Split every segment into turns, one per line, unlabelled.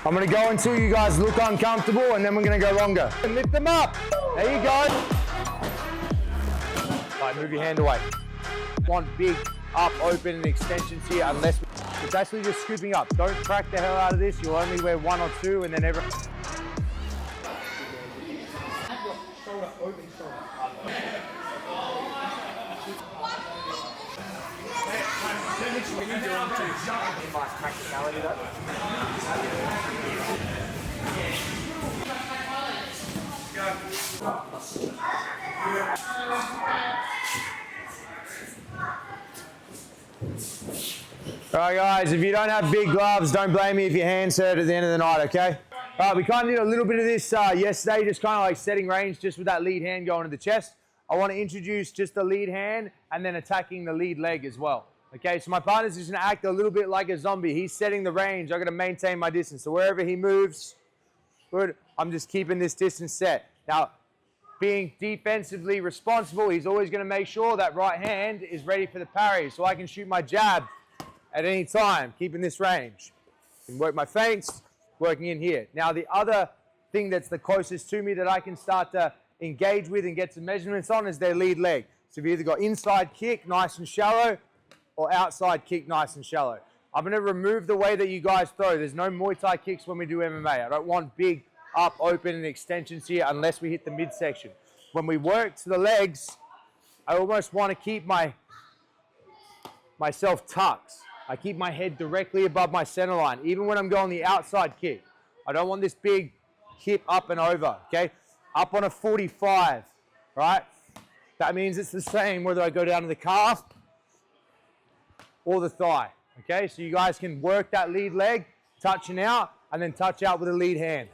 I'm gonna go until you guys look uncomfortable, and then we're gonna go longer. And lift them up. There you go. All right, move your hand away. One big up, open, and extensions here, unless it's actually just scooping up. Don't crack the hell out of this. You'll only wear one or two, and then everyone. Shoulder, open shoulder. Practicality though. All right, guys, if you don't have big gloves, don't blame me if your hands hurt at the end of the night, okay? All right, we kind of did a little bit of this yesterday, just kind of like setting range just with that lead hand going to the chest. I want to introduce just the lead hand and then attacking the lead leg as well. Okay, so my partner's just going to act a little bit like a zombie. He's setting the range. I'm going to maintain my distance. So wherever he moves, good, I'm just keeping this distance set. Now, being defensively responsible, he's always going to make sure that right hand is ready for the parry so I can shoot my jab at any time, keeping this range. I can work my feints, working in here. Now, the other thing that's the closest to me that I can start to engage with and get some measurements on is their lead leg. So we've either got inside kick, nice and shallow, or outside kick, nice and shallow. I'm going to remove the way that you guys throw. There's no Muay Thai kicks when we do MMA. I don't want big up, open, and extensions here unless we hit the midsection. When we work to the legs, I almost want to keep myself tucked. I keep my head directly above my center line, even when I'm going the outside kick. I don't want this big hip up and over, okay? Up on a 45, right? That means it's the same whether I go down to the calf or the thigh, okay? So you guys can work that lead leg, touching out, and then touch out with a lead hand.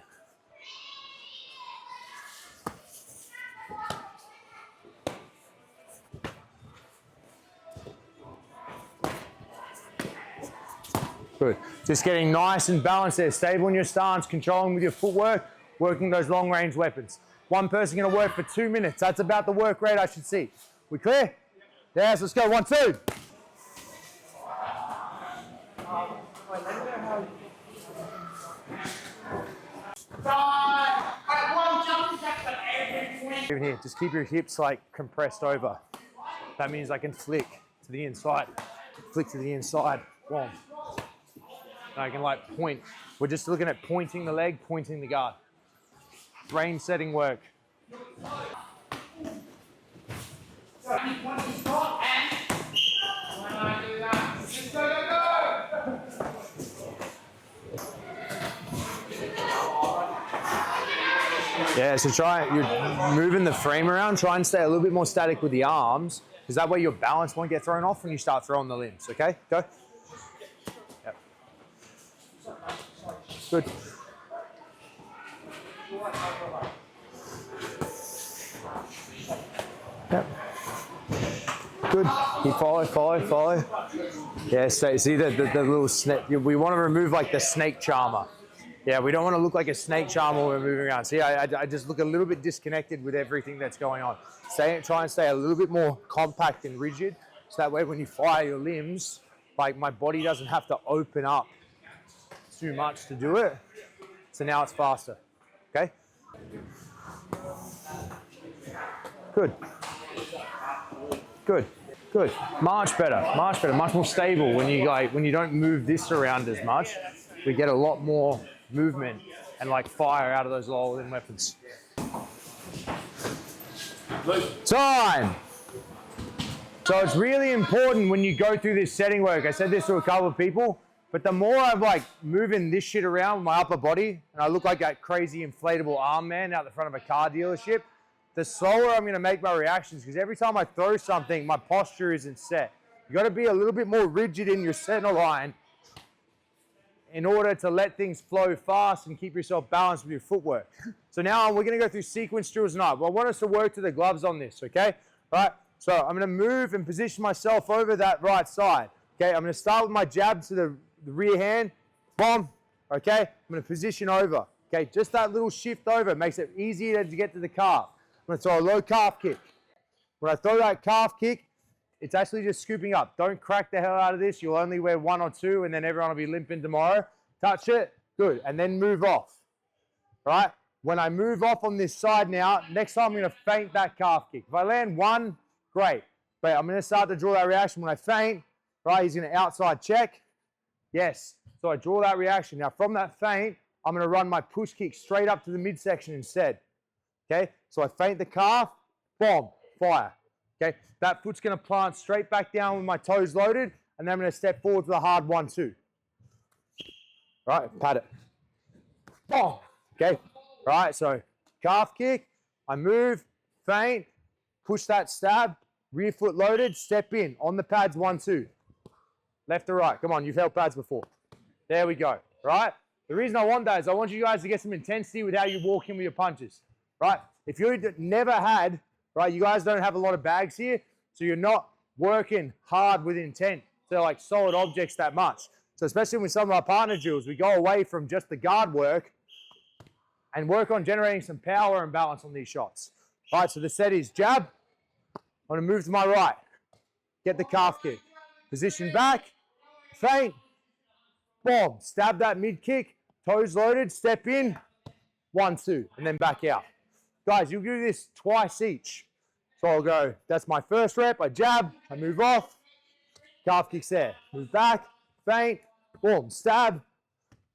Good. Just getting nice and balanced there, stable in your stance, controlling with your footwork, working those long range weapons. One person gonna work for 2 minutes. That's about the work rate I should see. We clear? Yes, let's go, 1, 2. Even here, just keep your hips like compressed over. That means I can flick to the inside, flick to the inside, boom. And I can like point. We're just looking at pointing the leg, pointing the guard. Range setting work. Yeah, so you're moving the frame around, try and stay a little bit more static with the arms, because that way your balance won't get thrown off when you start throwing the limbs, okay? Go. Yep. Good. Yep. Good. Keep follow. Yeah, so see the little snake. We want to remove like the snake charmer. Yeah, we don't want to look like a snake charmer when we're moving around. See, I just look a little bit disconnected with everything that's going on. Try and stay a little bit more compact and rigid, so that way when you fire your limbs, like my body doesn't have to open up too much to do it. So now it's faster, okay? Good. Much better, much more stable when you don't move this around as much. We get a lot more movement and like fire out of those lower limb weapons. Time. So it's really important when you go through this setting work. I said this to a couple of people, but the more I'm like moving this shit around with my upper body, and I look like that crazy inflatable arm man out the front of a car dealership, the slower I'm gonna make my reactions, because every time I throw something, my posture isn't set. You gotta be a little bit more rigid in your center line in order to let things flow fast and keep yourself balanced with your footwork. So now we're gonna go through sequence drills tonight. Well, I want us to work to the gloves on this, okay? All right, so I'm gonna move and position myself over that right side. Okay, I'm gonna start with my jab to the rear hand, bomb, okay? I'm gonna position over, okay? Just that little shift over makes it easier to get to the calf. I'm gonna throw a low calf kick. When I throw that calf kick, it's actually just scooping up. Don't crack the hell out of this. You'll only wear 1 or 2, and then everyone will be limping tomorrow. Touch it. Good, and then move off, right? When I move off on this side now, next time I'm gonna feint that calf kick. If I land one, great. But I'm gonna start to draw that reaction when I feint, right? He's gonna outside check. Yes, so I draw that reaction. Now from that feint, I'm gonna run my push kick straight up to the midsection instead, okay? So I feint the calf, bomb, fire, okay? That foot's gonna plant straight back down with my toes loaded, and then I'm gonna step forward to the hard 1-2. Right, pat it. Bomb, okay? Right, so calf kick, I move, feint, push that stab, rear foot loaded, step in, on the pads 1-2. Left to right, come on, you've held pads before. There we go, right? The reason I want that is I want you guys to get some intensity with how you walk in with your punches, right? If you never had, right, you guys don't have a lot of bags here, so you're not working hard with intent to like solid objects that much. So especially with some of our partner drills, we go away from just the guard work and work on generating some power and balance on these shots. All right, so the set is jab. I'm gonna move to my right, get the calf kick. Position back, feint, bomb, stab that mid kick, toes loaded, step in, 1-2, and then back out. Guys, you'll do this twice each. So I'll go, that's my first rep, I jab, I move off, calf kicks there, move back, feint, boom, stab,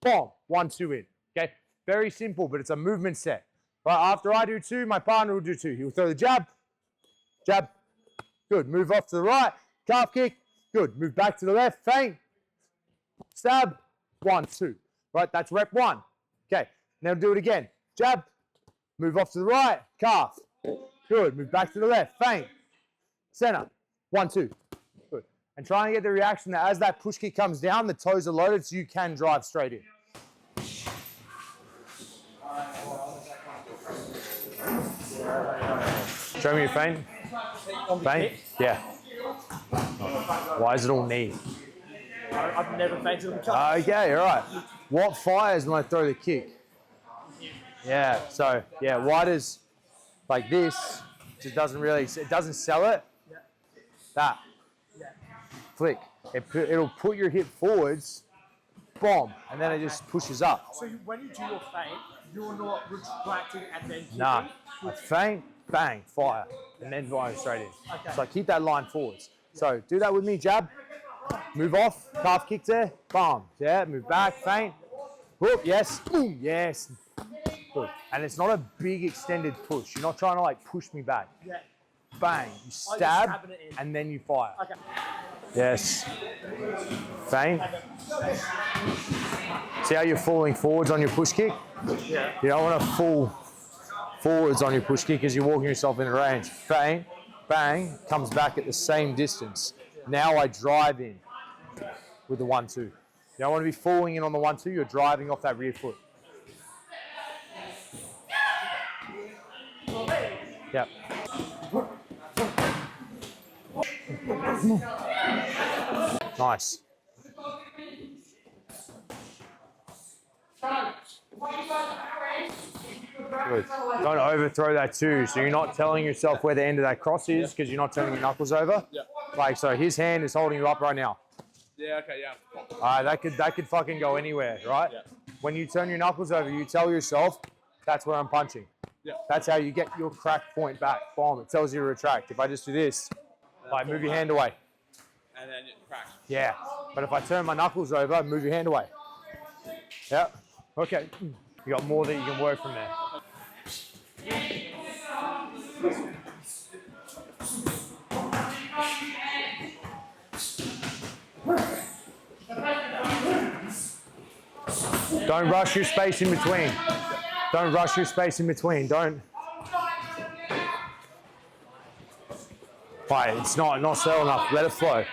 bomb, 1-2 in, okay? Very simple, but it's a movement set. Right, after I do 2, my partner will do 2. He'll throw the jab, jab, good, move off to the right, calf kick, good, move back to the left, feint, stab, 1-2. Right, that's rep 1. Okay, now do it again. Jab, move off to the right, calf. Good, move back to the left, feint, center, 1-2. Good. And try and get the reaction that as that push kick comes down, the toes are loaded so you can drive straight in. Show me your feint. Feint? Yeah. Why is it all knee?
I've never feinted on the calf.
Okay, all right. What fires when I throw the kick? Yeah, so, yeah, why does, like this, just doesn't really, it doesn't sell it?
Yeah.
That.
Yeah.
Flick. It'll put your hip forwards, bomb, and then it just pushes up.
So when you do your feint, you're not retracting and then kicking?
Nah. I feint, bang, fire, and then fire straight in.
Okay.
So I keep that line forwards. So do that with me, jab. Move off, calf kick there, bomb. Yeah, move back, feint. Whoop, yes, boom, yes. Good. And it's not a big extended push. You're not trying to like push me back.
Yeah.
Bang, you stab, and then you fire.
Okay.
Yes. Feint. See how you're falling forwards on your push kick?
Yeah.
You don't want to fall forwards on your push kick as you're walking yourself in range. Feint, bang, comes back at the same distance. Now I drive in with the 1-2. You don't want to be falling in on the 1-2, you're driving off that rear foot. Yep. Nice. Good. Don't overthrow that too. So you're not telling yourself where the end of that cross is because you're not turning your knuckles over.
Yeah.
Like, so his hand is holding you up right now.
Yeah, okay, yeah.
All right, that could fucking go anywhere, right?
Yeah.
When you turn your knuckles over, you tell yourself, that's where I'm punching.
Yeah.
That's how you get your crack point back. Bomb, it tells you to retract. If I just do this, like move your hand away.
And then it cracks.
Yeah, but if I turn my knuckles over, move your hand away. Yeah, okay. You got more that you can work from there. Don't rush your space in between. Don't rush your space in between. Don't. Right, it's not slow enough. Let it flow.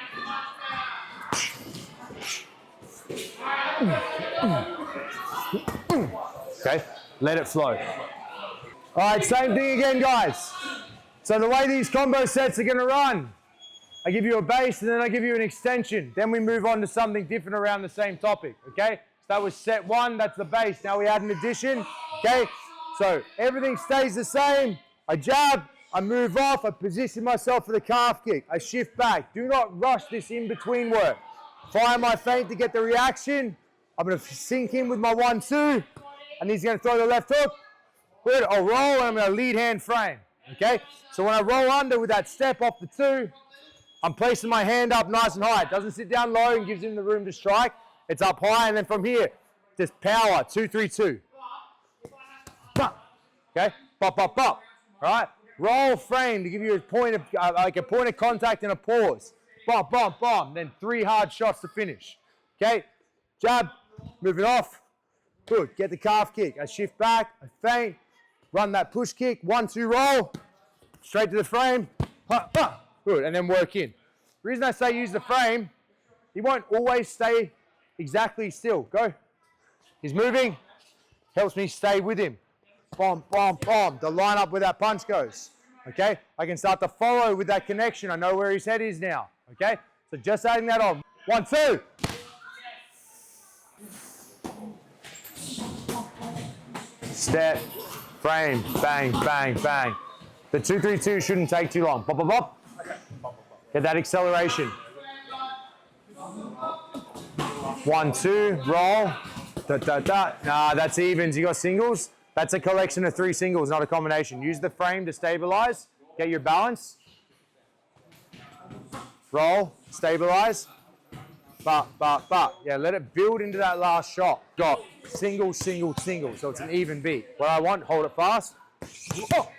Okay, let it flow. All right, same thing again, guys. So the way these combo sets are gonna run, I give you a base and then I give you an extension. Then we move on to something different around the same topic, okay? So that was set 1, that's the base. Now we add an addition, okay? So everything stays the same. I jab, I move off, I position myself for the calf kick. I shift back. Do not rush this in-between work. Fire my feint to get the reaction. I'm going to sink in with my 1-2, and he's going to throw the left hook. Good, I'll roll, and I'm going to lead hand frame, okay? So when I roll under with that step off the 2, I'm placing my hand up nice and high. It doesn't sit down low and gives him the room to strike. It's up high, and then from here, just power, 2-3-2. Okay, pop, pop, pop. All right, roll frame to give you a point of like a point of contact and a pause. Bomb, bomb, bomb. Then 3 hard shots to finish. Okay, jab, moving off. Good. Get the calf kick. I shift back. I feint. Run that push kick. 1-2 roll. Straight to the frame. Good, and then work in. The reason I say use the frame, he won't always stay exactly still. Go. He's moving. Helps me stay with him. Bomb, bomb, bomb. The line up where that punch goes. Okay? I can start to follow with that connection. I know where his head is now. Okay? So just adding that on. 1-2. Step, frame, bang, bang, bang. The 2-3-2 shouldn't take too long. Bop, bop, bop. Get that acceleration. 1-2, roll. Da, da, da. Nah, that's evens. You got singles? That's a collection of 3 singles, not a combination. Use the frame to stabilize. Get your balance. Roll, stabilize. Ba, ba, ba. Yeah, let it build into that last shot. Got single, single, single. So it's an even beat. What I want, hold it fast. Oh.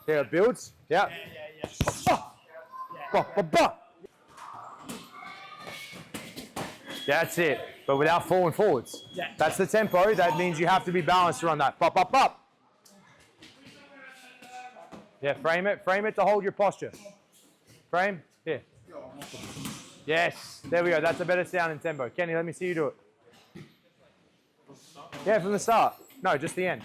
There it builds. Yeah. Oh. Ba, ba, ba. That's it, but without falling forwards.
Yeah.
That's the tempo. That means you have to be balanced around that. Pop, pop, pop. Yeah, frame it to hold your posture. Frame, here. Yes, there we go. That's a better sound and tempo. Kenny, let me see you do it. Yeah, from the start. No, just the end.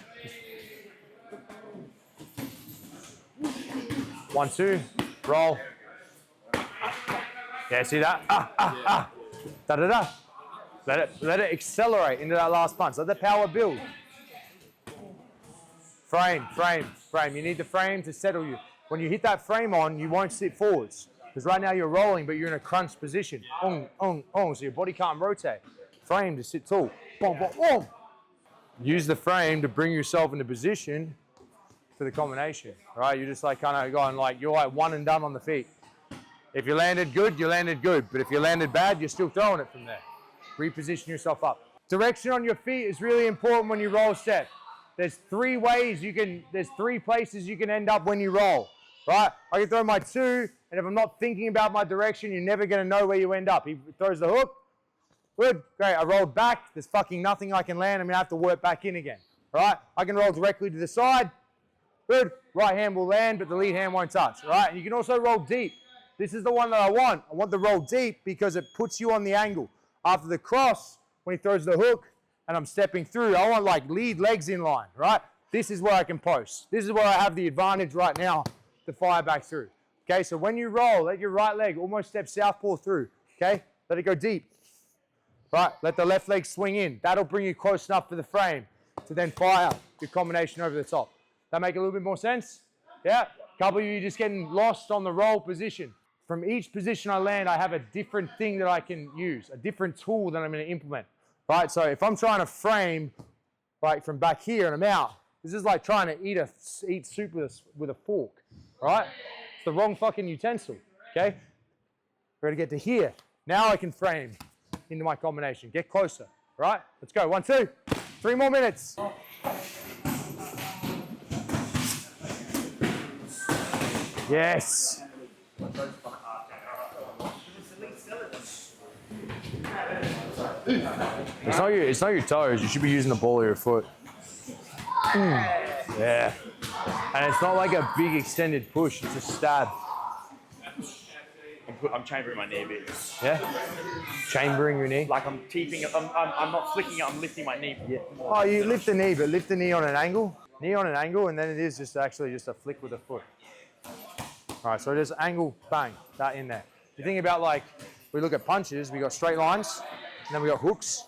1-2, roll. Yeah, see that? Da da da. Let it accelerate into that last punch. Let the power build. Frame, frame, frame. You need the frame to settle you. When you hit that frame on, you won't sit forwards. Because right now you're rolling, but you're in a crunch position. So your body can't rotate. Frame to sit tall. Boom, boom, boom. Use the frame to bring yourself into position for the combination. Right? You're just like kind of going like, you're like one and done on the feet. If you landed good, you landed good. But if you landed bad, you're still throwing it from there. Reposition yourself up. Direction on your feet is really important when you roll step. There's 3 ways there's 3 places you can end up when you roll, right? I can throw my 2, and if I'm not thinking about my direction, you're never gonna know where you end up. He throws the hook, good, great. I rolled back, there's fucking nothing I can land. I'm gonna have to work back in again, right? I can roll directly to the side, good. Right hand will land, but the lead hand won't touch, right? And you can also roll deep. This is the one that I want. I want the roll deep because it puts you on the angle. After the cross, when he throws the hook and I'm stepping through, I want like lead legs in line, right? This is where I can post. This is where I have the advantage right now to fire back through. Okay, so when you roll, let your right leg almost step southpaw through, okay? Let it go deep, right? Let the left leg swing in. That'll bring you close enough for the frame to then fire your combination over the top. That make a little bit more sense? Yeah? A couple of you just getting lost on the roll position. From each position I land, I have a different thing that I can use, a different tool that I'm going to implement, right? So if I'm trying to frame, like from back here and I'm out, this is like trying to eat soup with a fork, right? It's the wrong fucking utensil, okay? We're going to get to here. Now I can frame into my combination. Get closer, right? Let's go. 1, 2, 3 more minutes. Yes. It's not your toes. You should be using the ball of your foot. Yeah. And it's not like a big extended push. It's a stab.
I'm chambering my knee a bit.
Yeah? Chambering your knee?
Like I'm keeping it, I'm not flicking it, I'm lifting my knee.
Yeah. Oh, you lift the knee, but lift the knee on an angle. Knee on an angle, and then it is just actually just a flick with a foot. All right, so just angle, bang, that in there. You think about like, we look at punches, we got straight lines, and then we got hooks.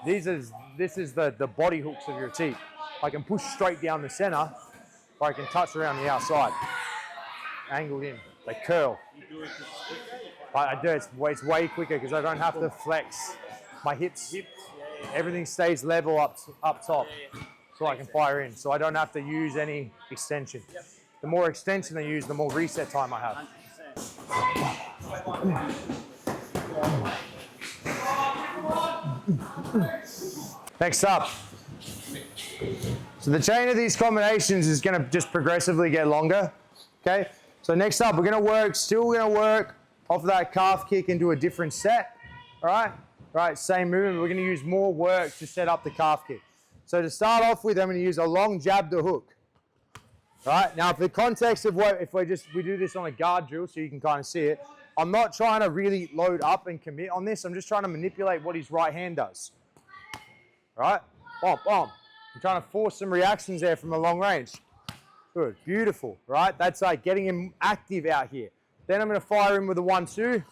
This is the body hooks of your teeth. I can push straight down the center, or I can touch around the outside. Angled in, they curl. I do, it's way quicker because I don't have to flex my hips, everything stays level up top, so I can fire in. So I don't have to use any extension. The more extension I use, the more reset time I have.
100%.
Next up. So the chain of these combinations is going to just progressively get longer. Okay. So next up, we're going to work, off that calf kick into a different set. All right. Right. Same movement. We're going to use more work to set up the calf kick. So to start off with, I'm going to use a long jab to hook. All right. Now, for the context of what, if we do this on a guard drill so you can kind of see it, I'm not trying to really load up and commit on this. I'm just trying to manipulate what his right hand does. All right. Bump, bump. I'm trying to force some reactions there from a long range. Good. Beautiful. Right. That's like getting him active out here. Then I'm going to fire him with a 1-2.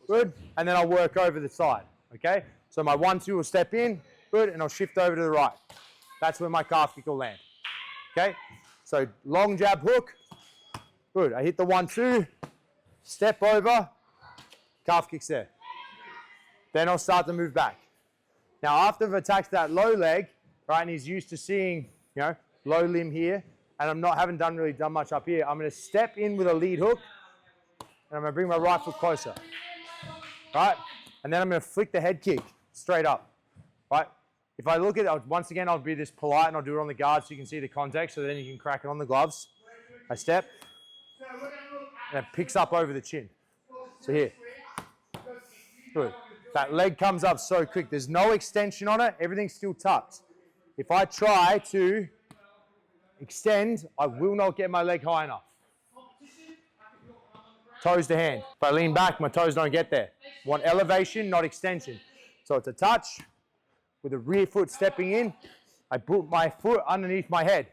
Good. And then I'll work over the side. Okay. So my 1-2 will step in. Good. And I'll shift over to the right. That's where my calf kick will land. Okay. So long jab hook. Good. I hit the 1-2. Step over. Calf kicks there. Then I'll start to move back. Now, after I've attacked that low leg, right, and he's used to seeing, you know, low limb here, and haven't really done much up here, I'm going to step in with a lead hook, and I'm going to bring my right foot closer, right? And then I'm going to flick the head kick straight up, right? If I look at it, once again, I'll be this polite, and I'll do it on the guard so you can see the context, so then you can crack it on the gloves. I step, and it picks up over the chin. So here. Good. That leg comes up so quick. There's no extension on it. Everything's still tucked. If I try to extend, I will not get my leg high enough. Toes to hand. If I lean back, my toes don't get there. Want elevation, not extension. So it's a touch with the rear foot stepping in. I put my foot underneath my head.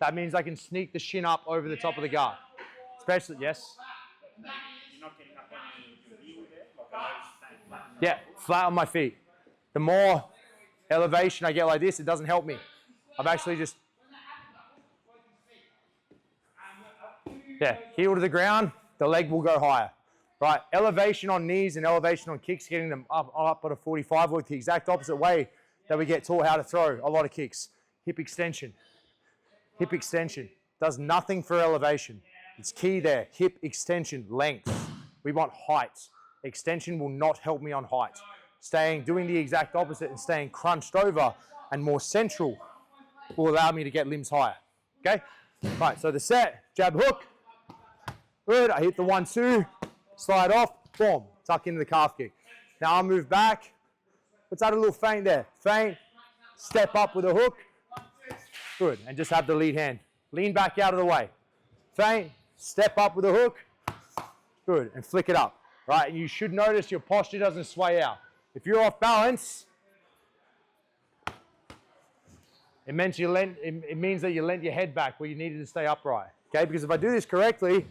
That means I can sneak the shin up over the top of the guard. Especially, yes?
You're not getting up on your heel there? Like
yeah, flat on my feet. The more elevation I get like this, it doesn't help me. I've actually just, heel to the ground, the leg will go higher. Right, elevation on knees and elevation on kicks, getting them up at a 45, work the exact opposite way that we get taught how to throw a lot of kicks. Hip extension. Hip extension does nothing for elevation. It's key there. Hip extension, length. We want height. Extension will not help me on height. Doing the exact opposite and staying crunched over and more central will allow me to get limbs higher. Okay? Right, so the set, jab hook. Good, I hit the 1-2, slide off, boom, tuck into the calf kick. Now I'll move back. Let's add a little feint there. Feint, step up with a hook. Good, and just have the lead hand. Lean back out of the way. Feint, step up with a hook. Good, and flick it up. Right, and you should notice your posture doesn't sway out. If you're off balance, it means that you leant your head back where you needed to stay upright. Okay, because if I do this correctly,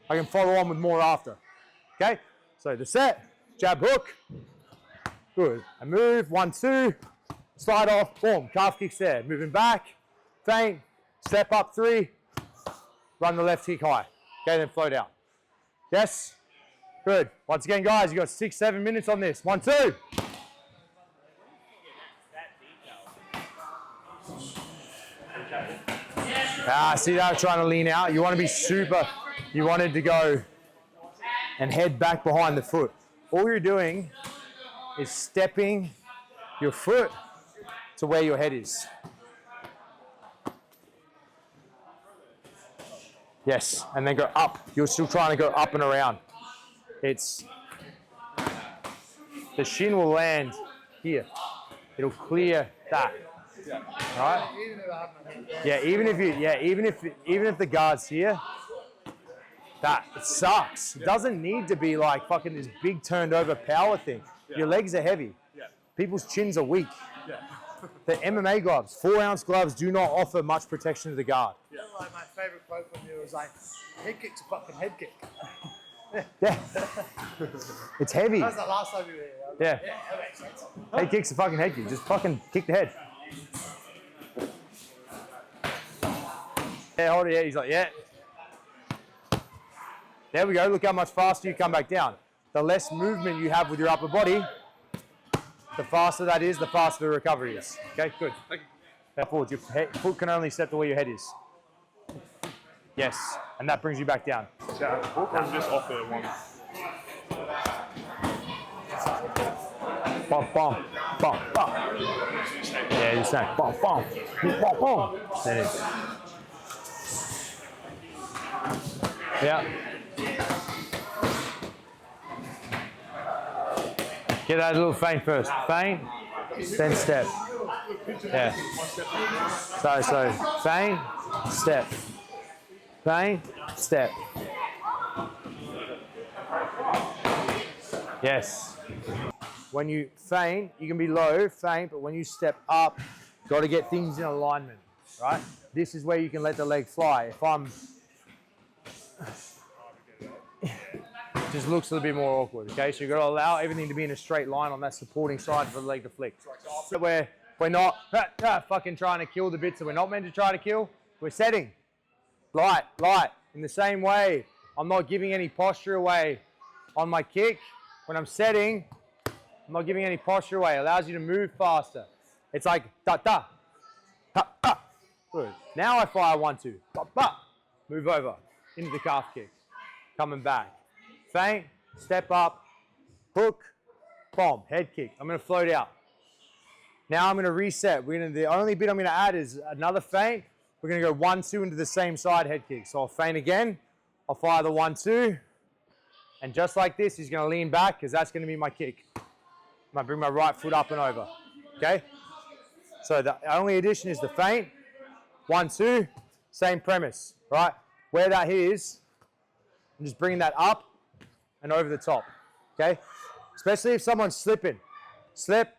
I can follow on with more after. Okay, so the set, jab hook. Good, I move, 1-2, slide off, boom, calf kicks there. Moving back, feint, step up 3, run the left kick high. Okay, then float out. Yes? Good. Once again, guys, you've got 6-7 minutes on this. 1-2. See that? Trying to lean out. You want to be super. You wanted to go and head back behind the foot. All you're doing is stepping your foot to where your head is. Yes, and then go up. You're still trying to go up and around. The shin will land here. It'll clear that. Right? Yeah, even if the guard's here, it sucks. It doesn't need to be like fucking this big turned over power thing. Your legs are heavy. People's chins are weak. The MMA gloves, 4-ounce gloves, do not offer much protection to the guard.
Like my favorite quote from you was like, head kick's a fucking head kick.
Yeah. It's heavy.
That was the last time you were here.
Yeah.
That makes sense.
Head kick's a fucking head kick. Just fucking kick the head. Yeah, hold it. Yeah, he's like, yeah. There we go. Look how much faster you come back down. the less movement you have with your upper body, the faster that is, the faster the recovery is. Okay, good. Now forward, your foot can only step to where your head is. Yes, and that brings you back down.
Jab hook or just off the one?
Bum, bum, bum, bum. Yeah, you say bum, bum, bum, bum. There it is. Yeah. Get that little feint first. Feint, then step. Yeah. So feint, step. Feint, step. Yes. When you feint, you can be low, feint, but when you step up, you've got to get things in alignment, right? This is where you can let the leg fly. If I'm... It just looks a little bit more awkward, okay? So you've got to allow everything to be in a straight line on that supporting side for the leg to flick. So we're not fucking trying to kill the bits that we're not meant to try to kill. We're setting. Light. In the same way, I'm not giving any posture away on my kick. When I'm setting, I'm not giving any posture away. It allows you to move faster. It's like da. Good. Now I fire 1, 2. Ba. Move over into the calf kick. Coming back. Feint, step up, hook, bomb, head kick. I'm going to float out. Now I'm going to reset. The only bit I'm going to add is another feint. We're going to go 1, 2 into the same side head kick. So I'll feint again. I'll fire the 1, 2. And just like this, he's going to lean back because that's going to be my kick. I'm going to bring my right foot up and over. Okay? So the only addition is the feint. 1, 2. Same premise. Right? Where that is, I'm just bringing that up and over the top. Okay? Especially if someone's slipping. Slip.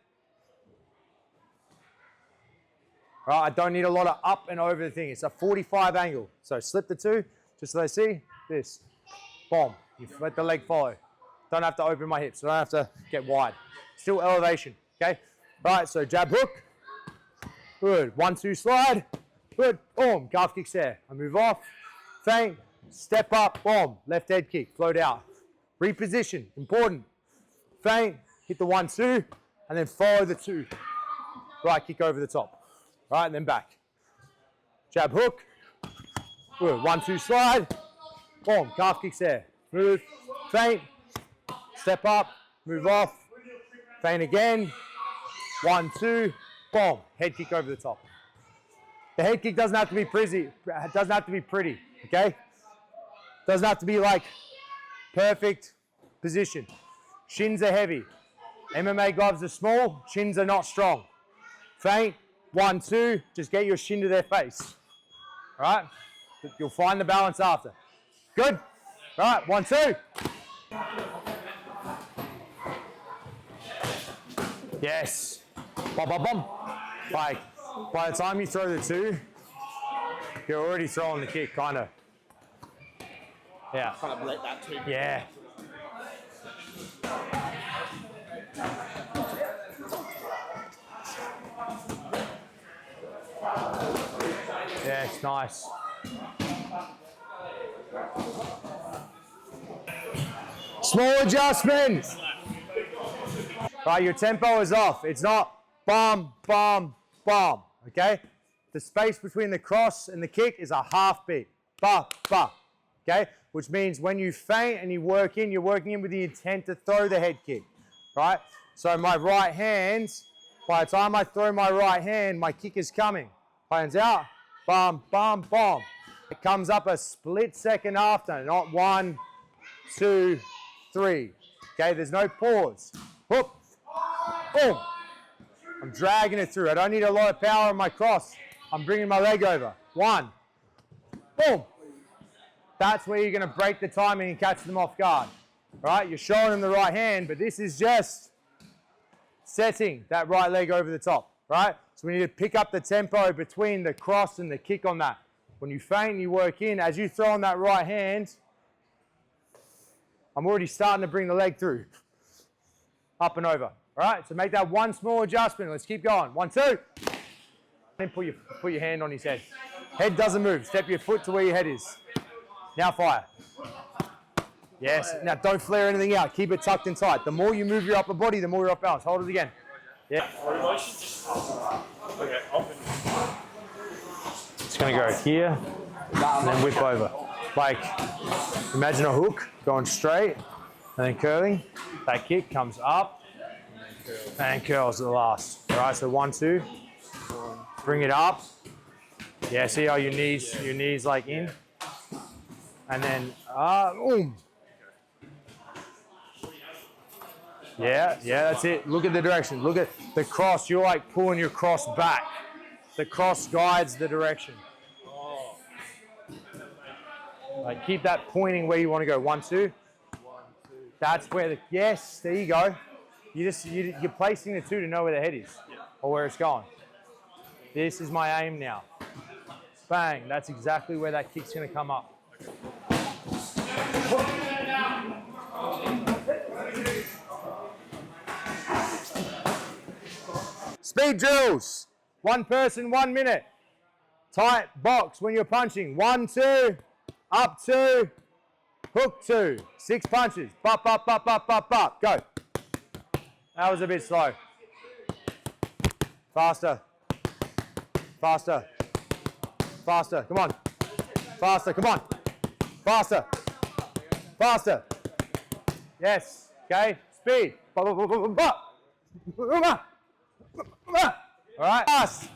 Right, I don't need a lot of up and over the thing. It's a 45 angle. So slip the 2, just so they see this. Bomb. You let the leg follow. Don't have to open my hips. I don't have to get wide. Still elevation. Okay? Right, so jab hook. Good. 1, 2 slide. Good. Boom. Calf kicks there. I move off. Feint. Step up. Boom. Left head kick. Float out. Reposition. Important. Feint. Hit the 1, 2. And then follow the 2. Right kick over the top. Right, and then back. Jab hook. Good. 1, 2 slide. Boom. Calf kicks there. Move. Feint. Step up. Move off. Feint again. 1, 2. Boom. Head kick over the top. The head kick doesn't have to be pretty. It doesn't have to be pretty. Okay? Doesn't have to be like perfect position. Shins are heavy. MMA gloves are small. Shins are not strong. Feint. 1, 2, just get your shin to their face. All right? You'll find the balance after. Good? All right, 1, 2. Yes. Bum, bum, bum. Like, by the time you throw the 2, you're already throwing the kick, kind of. Yeah.
Kind of let that 2.
Yeah. Yes, nice. Small adjustment. Right, your tempo is off. It's not bum, bum, bum. Okay? The space between the cross and the kick is a half beat. Ba, ba. Okay? Which means when you feint and you're working in with the intent to throw the head kick. Right? So my right hand, by the time I throw my right hand, my kick is coming. Hands out. Bum, bum, bum. It comes up a split second after, not 1, 2, 3. Okay, there's no pause. Whoop. Boom. I'm dragging it through. I don't need a lot of power on my cross. I'm bringing my leg over. 1. Boom. That's where you're going to break the timing and catch them off guard. Right? You're showing them the right hand, but this is just setting that right leg over the top. Right? So we need to pick up the tempo between the cross and the kick on that. When you feint, you work in. As you throw on that right hand, I'm already starting to bring the leg through. Up and over. All right? So make that 1 small adjustment. Let's keep going. 1, 2. Then put your hand on his head. Head doesn't move. Step your foot to where your head is. Now fire. Yes. Now don't flare anything out. Keep it tucked in tight. The more you move your upper body, the more you're off balance. Hold it again. Yeah.
Okay, open.
It's going to go here and then whip over. Like, imagine a hook going straight and then curling. That kick comes up and curls at the last. All right, so 1, 2. Bring it up. Yeah, see how your knees like in? And then, boom. Yeah, that's it. Look at the direction. Look at the cross. You're like pulling your cross back. The cross guides the direction. Like keep that pointing where you want to go. 1, 2. That's where the, yes, there you go. You're placing the 2 to know where the head is or where it's going. This is my aim now. Bang, that's exactly where that kick's gonna come up. Speed drills. 1 person, 1 minute. Tight box when you're punching. 1, 2, up 2, hook 2. 6 punches. Bop, bop, bop, bop, bop, bop. Go. That was a bit slow. Faster. Faster. Faster. Come on. Faster. Come on. Faster. Faster. Yes. Okay. Speed. Bop, bop, bop, bop, bop. All right. Fast.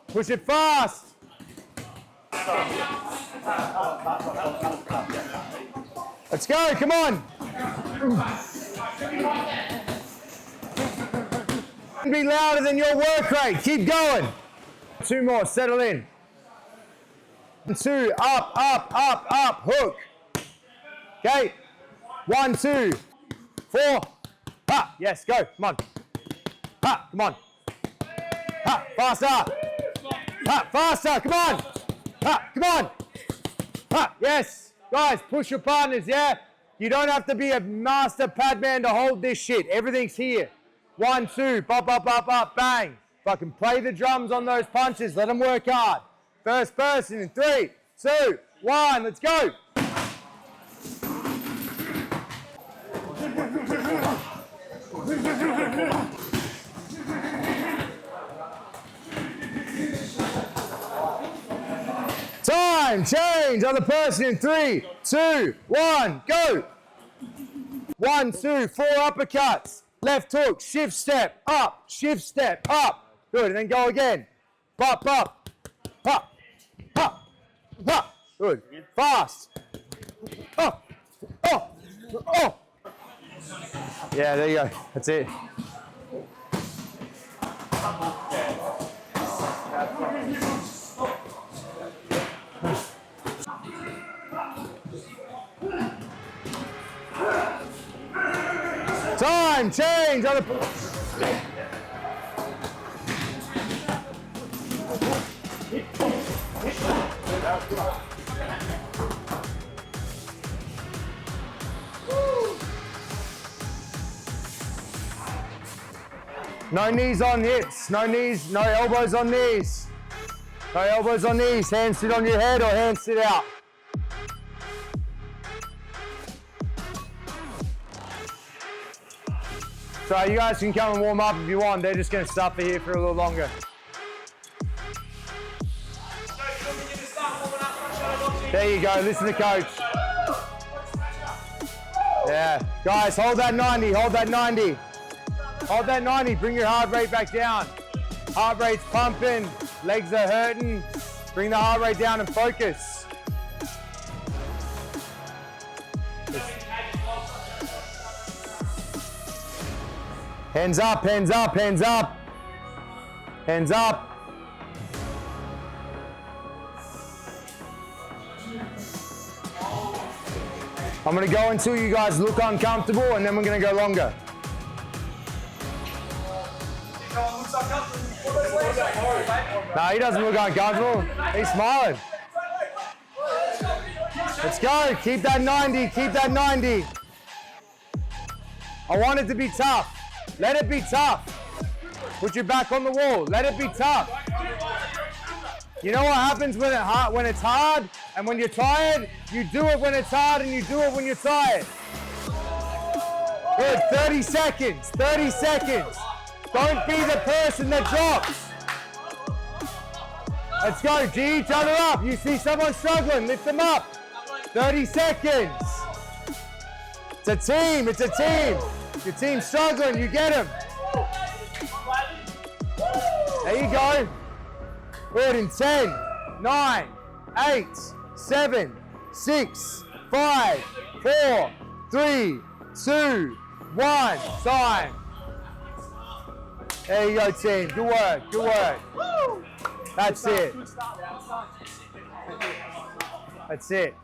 Push it fast. Let's go. Come on. Be louder than your work rate. Keep going. 2 more. Settle in. 2. Up, up, up, up. Hook. Okay. 1, 2, 4. Ha. Yes. Go. Come on. Ha. Come on. Ha. Faster. Ha. Faster. Come on. Ha. Come on. Ha. Yes. Guys, push your partners. Yeah. You don't have to be a master pad man to hold this shit. Everything's here. 1, 2, pop, pop, pop, pop, bang. Fucking play the drums on those punches. Let them work hard. First person in 3, 2, 1. Let's go. Time, change. Other person in 3, 2, 1. Go. 1, 2, 4 uppercuts. Left hook, shift step, up, shift step, up. Good, and then go again. Pop, pop, pop, pop, pop. Good, fast. Oh, oh, oh. Yeah, there you go, that's it. Time, change, other. No knees on hips, no knees, no elbows on knees. No elbows on knees, hands sit on your head or hands sit out. So you guys can come and warm up if you want. They're just going to suffer here for a little longer. There you go. Listen to coach. Yeah. Guys, hold that 90. Hold that 90. Hold that 90. Bring your heart rate back down. Heart rate's pumping. Legs are hurting. Bring the heart rate down and focus. Hands up, hands up, hands up. Hands up. I'm gonna go until you guys look uncomfortable and then we're gonna go longer. No, he doesn't look uncomfortable. He's smiling. Let's go, keep that 90, keep that 90. I want it to be tough. Let it be tough. Put your back on the wall. Let it be tough. You know what happens when it's hard and when you're tired? You do it when it's hard and you do it when you're tired. Good, 30 seconds, 30 seconds. Don't be the person that drops. Let's go, G each other up. You see someone struggling, lift them up. 30 seconds. It's a team, it's a team. Your team's struggling, you get them. There you go. Good in 10, 9, 8, 7, 6, 5, 4, 3, 2, 1. Time. There you go, team. Good work, good work. That's it. That's it.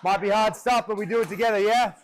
Might be hard stuff, but we do it together, yeah?